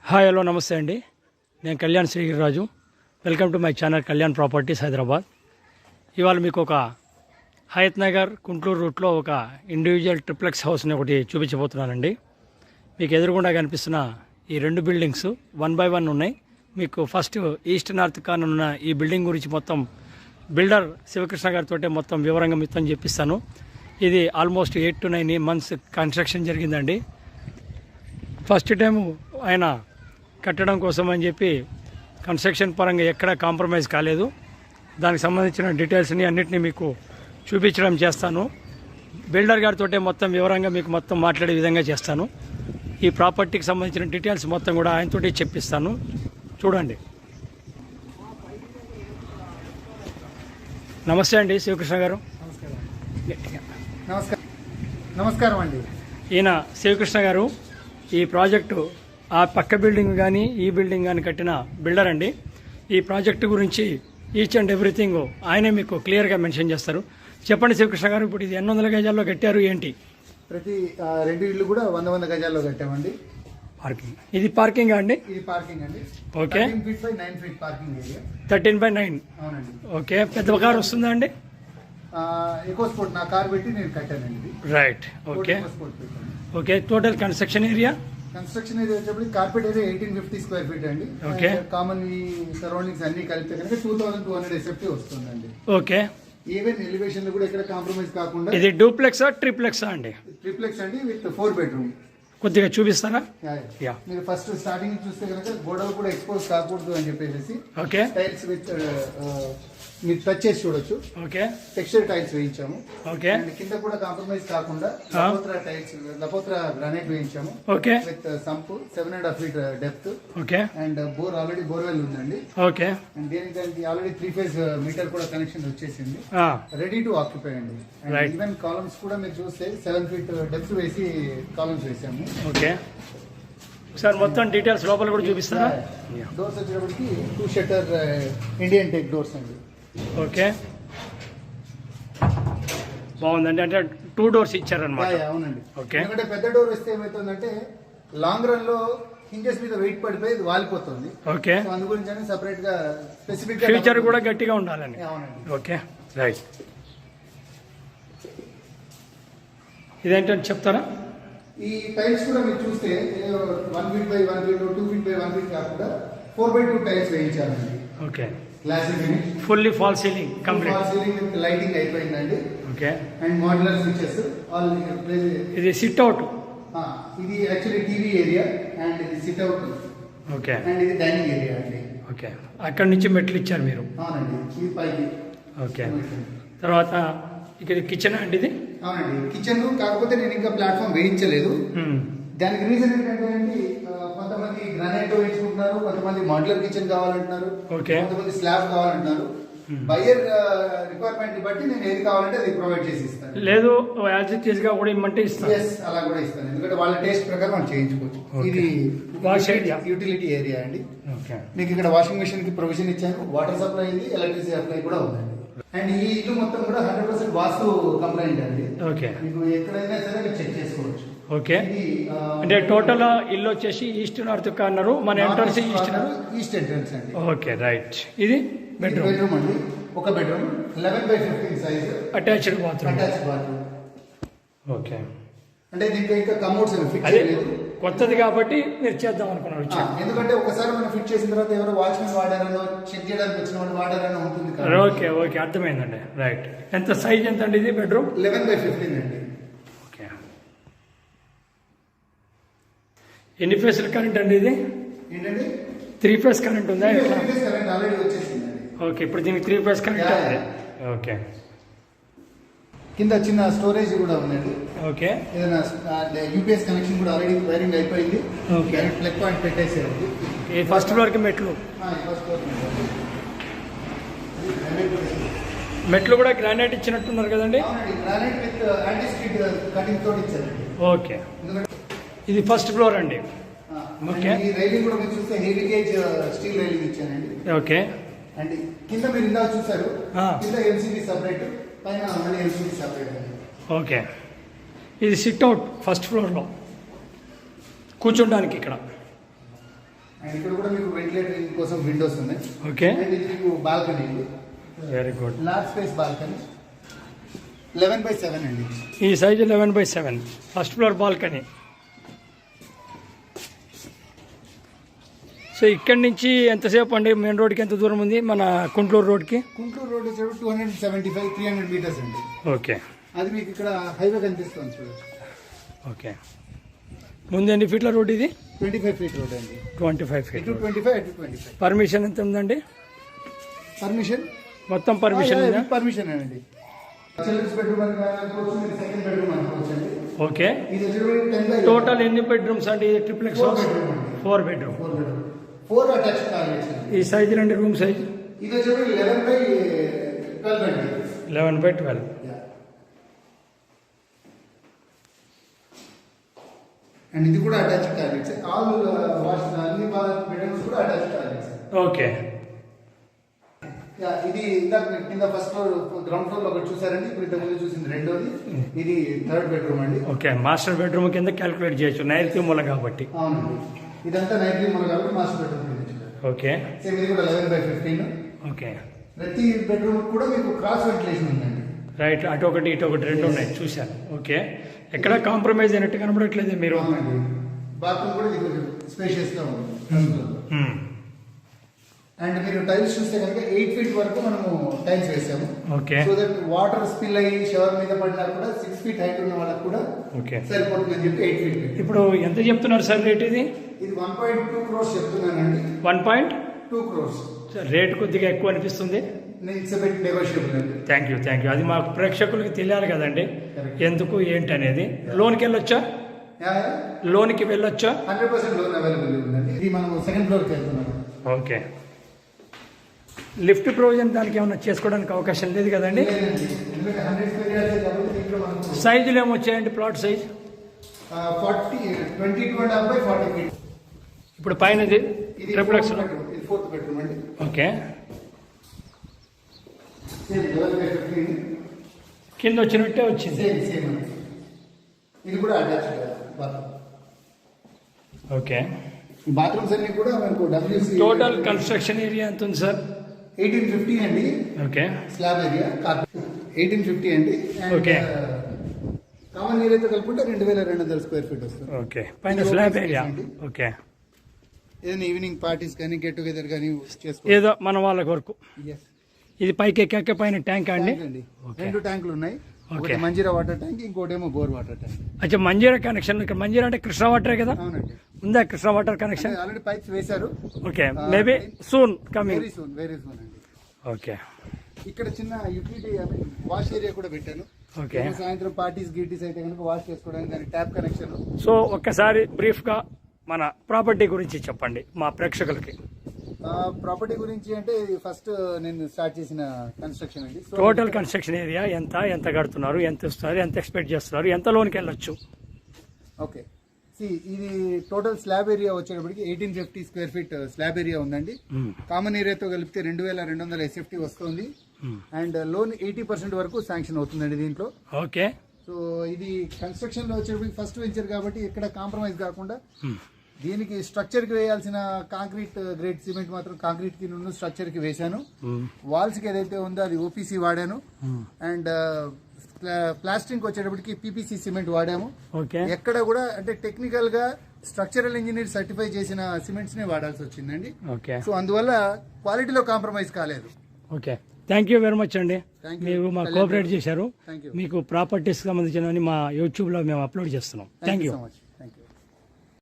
Hi hello నమస్తే అండి. నేను Kalyan Srigiriraju. Welcome to my channel Kalyan properties Hyderabad. ఇవాళ మీకు ఒక హయత్ నగర్ గుంటూరు రూట్లో ఒక ఇండివిజువల్ ట్రిప్లెక్స్ హౌస్ని ఒకటి చూపించబోతున్నానండి. మీకు ఎదురుగుండా కనిపిస్తున్న ఈ రెండు బిల్డింగ్స్ 1 by 1 ఉన్నాయి. మీకు ఫస్ట్ ఈస్ట్ నార్త్ కార్నర్ ఉన్న ఈ బిల్డింగ్ గురించి మొత్తం బిల్డర్ శివకృష్ణ గారితో మొత్తం వివరంగా మొత్తం చెప్పిస్తాను. ఇది ఆల్మోస్ట్ 8 to 9 months కన్స్ట్రక్షన్ జరిగిందండి. ఫస్ట్ టైము ఆయన కట్టడం కోసం అని చెప్పి కన్స్ట్రక్షన్ పరంగా ఎక్కడా కాంప్రమైజ్ కాలేదు. దానికి సంబంధించిన డీటెయిల్స్ని అన్నింటినీ మీకు చూపించడం చేస్తాను. బిల్డర్ గారితో మొత్తం వివరంగా మీకు మొత్తం మాట్లాడే విధంగా చేస్తాను. ఈ ప్రాపర్టీకి సంబంధించిన డీటెయిల్స్ మొత్తం కూడా ఆయనతోటి చెప్పిస్తాను. చూడండి. నమస్తే అండి శివకృష్ణ గారు. నమస్కారం అండి. ఈయన శివకృష్ణ గారు ఈ ప్రాజెక్టు ఆ పక్క బిల్డింగ్ కానీ ఈ బిల్డింగ్ కానీ కట్టిన బిల్డర్ అండి. ఈ ప్రాజెక్టు గురించి ఈచ్ అండ్ ఎవ్రీథింగ్ ఆయనే మీకు క్లియర్గా మెన్షన్ చేస్తారు. చెప్పండి శివకృష్ణ గారు, ఇప్పుడు ఇది 800 గజాల్లో కట్టారు ఏంటి? ప్రతి రెండు ఇళ్ళు కూడా 100 గజాల్లో కట్టామండి. పార్కింగ్ ఇది పార్కింగ్ అండి? ఇది పార్కింగ్ అండి. Okay. 13 feet by 9 feet parking area. 13 by 9. అవునండి. ఓకే. పెద్ద కారు వస్తుందా అండి? ఎకో స్పోర్ట్ నా కార్ పెట్టి నేను కట్టానండి. Right. Okay. Okay. Total construction area వచ్చేప్పుడు కార్పెట్ ఏరియా 1850 square feet అండి. ఓకే. కామన్ ఈ సరౌండింగ్స్ అన్ని కలిపితే కనుక 2200 SFT వస్తుందండి. ఓకే. ఈవెన్ ఎలివేషన్ లో కూడా ఎక్కడ కాంప్రమైజ్ కాకుండా. ఇది డూప్లెక్సా ట్రిప్లెక్సా అండి? ట్రిప్లెక్స్ అండి విత్ 4 bedroom. కొద్దిగా చూపిస్తారా? మీరు ఫస్ట్ స్టార్టింగ్ చూస్తే కనుక గోడలు కూడా ఎక్స్పోజ్ కాకూడదు అని చెప్పేసి ఓకే టైల్స్ విత్ మీరు టచ్ చేసి చూడొచ్చు. ఓకే. టెక్స్చర్ టైల్స్ వేయించాము. ఓకే. కింద కూడా కాంప్రమైజ్ కాకుండా లపోత్రా గ్రానైట్ వేయించాము. Okay. With sump 7.5 feet depth. Okay. And already borewell ఉందండి. ఓకే. అండ్ దానికి ఆల్రెడీ 3-phase మీటర్ కూడా కనెక్షన్ వచ్చేసింది. రెడీ టు ఆక్యుపై అండి. ఈవెన్ కాలమ్స్ కూడా మీరు చూస్తే 7 feet డెప్త్ వేసి కాలమ్స్ వేసాము. ఓకే. సార్ మొత్తం డీటెయిల్స్ లోపల కూడా చూపిస్తారా? డోర్స్ వచ్చేటప్పటికి 2 shutter ఇండియన్ టెక్ డోర్స్ అండి. ఓకే. బాగుందండి. అంటే 2 doors ఇచ్చారనమాట. అవునండి. ఓకే. ఎందుకంటే పెద్ద డోర్ వస్తే ఏమవుతుందంటే లాంగ్ రన్ లో హింజెస్ మీద వెయిట్ పడిపోయి ఇది వాలిపోతుంది. ఓకే. అందు గురించి సెపరేట్ గా స్పెసిఫిక్ ఫ్యూచర్ కూడా గట్టిగా ఉండాలని. అవునండి. ఓకే. రైట్. ఇదేంటని చెప్తారా? ఈ టైల్స్ కూడా మీరు చూస్తే 1 feet by 1 feet 2 feet by 1 feet కాకుండా 4 by 2 టైల్స్ వేయించారండి. Okay. Glass finish fully fall ceiling complete. Fall ceiling with lighting అయిపోయిందండి. Okay. And modular switches all. ఇది సిట్ అవుట్. ఇది యాక్చువల్లీ టీవీ ఏరియా అండ్ ఇది sit out. Okay. And ఇది dining area అండి. Okay. అక్కడి నుంచి మెట్లు ఇచ్చారు మీరు? అవునండి. ఇది పైకి. ఓకే. తర్వాత ఇక్కడ కిచెన్ అండి ఇది? అవునండి. కిచెన్ కాకపోతే నేను ఇంకా ప్లాట్ఫామ్ వేయించలేదు. దానికి రీజన్ ఏంటంటే అండి కొంతమంది గ్రానైట్ వేయించుకుంటున్నారు, కొంతమంది మాడ్యులర్ కిచెన్ కావాలంటున్నారు, కొంతమంది స్లాబ్ కావాలంటున్నారు. బయర్ రిక్వైర్మెంట్ బట్టి నేను ఏది కావాలంటే అది ప్రొవైడ్ చేసి ఇస్తాను. లేదు యాజ్ ఇట్ ఈస్ గా కూడా ఇమ్మంటే ఇస్తాను. అలా కూడా ఇస్తాను. ఎందుకంటే వాళ్ళ టేస్ట్ ప్రకారం మనం చేయించుకోవచ్చు. ఇది వాష్ ఏరియా, యూటిలిటీ ఏరియా అండి. మీకు ఇక్కడ వాషింగ్ మెషిన్ కి ప్రొవిజన్ ఇచ్చాను. వాటర్ సప్లై ఉంది, ఎలక్ట్రిసిటీ సప్లై కూడా ఉందండి. అండ్ ఈ ఇల్లు మొత్తం కూడా 100% వాస్తు కంప్లైంట్ అండి. ఓకే. మీకు ఎక్కడైనా సరే మీరు చెక్ చేసుకోవచ్చు. ఓకే. అంటే టోటల్ ఇల్లు వచ్చేసి ఈస్ట్ నార్త్ కార్నర్, మన ఎంట్రన్స్ ఈస్ట్ ఎంట్రన్స్ అండి. ఓకే. రైట్. ఇది బెడ్రూమ్ అండి. ఒక bedroom 11 by 15 size attached bathroom. Okay. అంటే దీంట్లో ఇంకా కమోడ్స్ ఫిట్ చేయలేదు. కొత్తది కాబట్టి మీరు చేద్దాం అనుకున్నారు. ఎందుకంటే ఒకసారి మనం ఫిట్ చేసిన తర్వాత ఎవరో వాచ్మెన్ వాడారనో చెక్ చేయడానికి వచ్చిన వాళ్ళు వాడారనో ఉంటుంది. ఓకే. ఓకే. అర్థమైందండి. రైట్. ఎంత సైజ్ ఎంత అండి ఇది బెడ్రూమ్? 11 by 15 అండి. ఓకే. ఎన్ని ఫేస్ల కరెంట్ అండి ఇది? ఏంటండి? 3 phase కరెంట్ ఉందా? 3 phase కరెంట్ ఆల్రెడీ వచ్చేసిందండి. ఓకే. ఇప్పుడు దీనికి 3 phase కరెంట్ ఉంది. ఓకే. కింద చిన్న స్టోరేజ్ కూడా ఉందండి. ఓకే. ఏదైనా యూపీఎస్ కనెక్షన్ కూడా ఆల్రెడీ వైరింగ్ అయిపోయింది. ఓకే. ప్లగ్ పాయింట్ పెట్టేసారు. ఈ ఫస్ట్ ఫ్లోర్ కి మెట్లు. మెట్లు కూడా గ్రానైట్ ఇచ్చినట్టున్నారు కదండి? Granite with anti skid cutting తోటి ఇచ్చారండి. ఓకే. ఇది ఫస్ట్ ఫ్లోర్ అండి. ఓకే. ఈ రైలింగ్ కూడా మీరు చూస్తే హెవీ గేజ్ స్టీల్ రైలింగ్ ఇచ్చానండి. ఓకే. అండ్ కింద మీరు ఇందాక చూసారు, కింద ఎల్సీడీ సపరేట్, పైన మళ్ళీ ఎల్సీడీ సపరేట్ అండి. ఓకే. ఇది సిట్ అవుట్ ఫస్ట్ ఫ్లోర్లో కూర్చోడానికి. ఇక్కడ అండ్ ఇక్కడ కూడా మీకు వెంటిలేటర్ కోసం విండోస్ ఉన్నాయి. ఓకే, అండ్ ఇది మీకు balcony, very good. Large space balcony 11/7 అండి. ఈ size 11/7 first floor balcony. So ఇక్కడి నుంచి ఎంతసేపు అండి మెయిన్ రోడ్కి ఎంత దూరం ఉంది మన కుంట్లూరు రోడ్కి? కుంట్లూరు రోడ్ వచ్చేటప్పుడు 275-300 మీటర్స్ అండి. ఓకే, అది మీకు ఇక్కడ హైవే కనిపిస్తుంది చూడొచ్చు. ఓకే, ముందు ఎన్ని ఫీట్ల రోడ్ ఇది? 25 ఫీట్ రోడ్ అండి. 25 ఫీట్. 25. పర్మిషన్ ఎంత ఉందండి? పర్మిషన్ మొత్తం పర్మిషన్ పర్మిషన్ అండి. చిల్డ్రన్స్ బెడ్రూమ్ అనుకోవచ్చు, మీరు సెకండ్ బెడ్రూమ్ అనుకోవచ్చు అండి. ఓకే, ఇది వచ్చేటప్పుడు 10 టోటల్ ఎన్ని బెడ్రూమ్స్ అండి ఇది triplex house? 4 bedroom. 4 attached toilets. ఈ సైజు అండి రూమ్ సైజ్? ఇది వచ్చేటప్పుడు 11/12 అండి. 11/12. అండ్ ఇది కూడా అటాచ్డ్ టాయిలెట్స్. ఆల్ వాష్ అన్ని బెడ్రూమ్స్ కూడా అటాచ్డ్ టాయిలెట్స్. ఓకే, ఇది ఇందాక కింద ఫస్ట్ ఫ్లోర్ గ్రౌండ్ ఫ్లోర్ లో ఒకటి చూసారండి. ఇప్పుడు ఇంతకు ముందు చూసింది రెండోది. ఇది థర్డ్ బెడ్రూమ్ అండి. ఓకే, మాస్టర్ బెడ్రూమ్ కింద క్యాలిక్యులేట్ చేయొచ్చు నైరుతి మూల కాబట్టి. అవునండి, ఇదంతా 9 మూల కాబట్టి మాస్టర్ బెడ్రూమ్. ఓకే, సేమ్ ఇది కూడా 11/15. ఓకే, ప్రతి బెడ్రూమ్ కూడా మీకు క్రాస్ వెంటిలేషన్ ఉందండి. రైట్, అటు ఒకటి ఇటు ఒకటి రెండు ఉన్నాయి చూశాను. ఓకే, ఎక్కడ కాంప్రమైజ్ అయినట్టు కనబడట్లేదు మీరు. బాత్రూమ్ కూడా ఇది కొంచెం స్పేషియస్ గా ఉంది. అండ్ మీరు టైల్స్ చూస్తే కనుక 8 ఫీట్ వరకు మనము టైల్స్ వేసాము. Okay, so that water spill అయ్యి షవర్ మీద పడినా కూడా 6 ఫీట్ హైట్ ఉన్న వాళ్ళకి కూడా ఓకే సరిపోతుందని చెప్పి 8 ఫీట్. ఇప్పుడు ఎంత చెప్తున్నారు సార్ రేట్ ఇది? ఇది 1.2 crores చెప్తున్నానండి. 1.2 crores. రేట్ కొద్దిగా ఎక్కువ అనిపిస్తుంది. Thank you. అది మాకు ప్రేక్షకులకి తెలియాలి కదండి ఎందుకు ఏంటి అనేది. లోన్కి వెళ్ళొచ్చా? లోన్కి వెళ్ళొచ్చా? 100% లోన్ అవైలబుల్ ఉందండి. ఇది మనం సెకండ్ ఫ్లోర్కి వెళ్తున్నాం. ఓకే, లిఫ్ట్ ప్రొవిజన్ దానికి ఏమైనా చేసుకోవడానికి అవకాశం లేదు కదండి? సైజులు ఏమొచ్చాయండి ప్లాట్ సైజ్? 22.5/40 feet. ఇప్పుడు పైన ట్రిప్లెక్స్. ఫోర్త్ బెడ్రూమ్ అండి. ఓకే, కింద వచ్చినట్టే వచ్చింది. ఇది కూడా అటాచ్డ్ బాత్రూమ్. ఓకే, బాత్రూమ్స్ అన్ని కూడా మనకు WC. టోటల్ కన్స్ట్రక్షన్ ఏరియా ఎంత ఉంది సార్? 1850 అండి. ఓకే, స్లాబ్ ఏరియా 1850 అండి. ఓకే, కామన్ ఏరియాతో కలుపుకుంటే 2200 స్క్వేర్ ఫీట్ వస్తుంది. ఓకే, పైన స్లాబ్ ఏరియా. ఓకే, ఏదైనా ఈవినింగ్ పార్టీస్ కానీ గెట్ టుగెదర్ కానీ చేసుకో ఏదో మన వాళ్ళ వరకు. ఇది పైకి ఎక్కాక పైన ట్యాంక్ అండి. 2 ట్యాంకులు ఉన్నాయి. ఒకటి మంజీరా వాటర్ ట్యాంక్, ఇంకోటేమో బోర్ వాటర్ ట్యాంక్. అచ్చా, మంజీరా కనెక్షన్. ఇక్కడ మంజీరా అంటే కృష్ణా వాటరే కదా? అవునండి. ఉందా Krishna water connection? Already pipes వేశారు. Okay, maybe soon coming. Very soon అండి. ఓకే, ఇక్కడ చిన్న యూటిలిటీ వాష్ ఏరియా కూడా పెట్టాను. ఓకే, సాయంత్రం పార్టీస్ గీటీస్ అయితే కనుక వాష్ చేసుకోవడానికి దాని ట్యాప్ కనెక్షన్. సో ఒక్కసారి బ్రీఫ్ గా మన ప్రాపర్టీ గురించి చెప్పండి మా ప్రేక్షకులకి. ప్రాపర్టీ గురించి అంటే ఫస్ట్ నేను స్టార్ట్ చేసిన కన్స్ట్రక్షన్ అండి. టోటల్ కన్స్ట్రక్షన్ ఏరియా ఎంత కడుతున్నారు, ఎంత ఇస్తున్నారు, ఎంత ఎక్స్పెక్ట్ చేస్తున్నారు, ఎంత లోన్కి వెళ్ళొచ్చు? ఓకే, ఇది టోటల్ స్లాబ్ ఏరియా వచ్చేటప్పటికి 1850 స్క్వేర్ ఫీట్ స్లాబ్ ఏరియా ఉందండి. కామన్ ఏరియాతో కలిపితే 2200 SFT వస్తుంది. అండ్ లోన్ 80% వరకు శాంక్షన్ అవుతుందండి దీంట్లో. ఓకే, సో ఇది కన్స్ట్రక్షన్ లో వచ్చేటప్పటికి ఫస్ట్ వెంచర్ కాబట్టి ఎక్కడ కాంప్రమైజ్ కాకుండా దీనికి స్ట్రక్చర్ కి వేయాల్సిన కాంక్రీట్ గ్రేడ్ సిమెంట్ మాత్రం కాంక్రీట్ కి నుండి స్ట్రక్చర్ కి వేశాను. వాల్స్ కి ఏదైతే ఉందో అది OPC వాడాను. అండ్ ప్లాస్టింగ్ వచ్చేటప్పటికి PPC సిమెంట్ వాడాము. ఎక్కడ కూడా అంటే టెక్నికల్ గా స్ట్రక్చరల్ ఇంజనీర్ సర్టిఫై చేసిన సిమెంట్స్ నే వాడాల్సి వచ్చిందండి. సో అందువల్ల క్వాలిటీలో కాంప్రమైజ్ కాలేదు. Okay, thank you very much అండి. మీరు మాకు కోఆపరేట్ చేశారు. మీకు ప్రాపర్టీస్ సంబంధించిన మా యూట్యూబ్ లో మేము అప్లోడ్ చేస్తున్నాం. Thank you.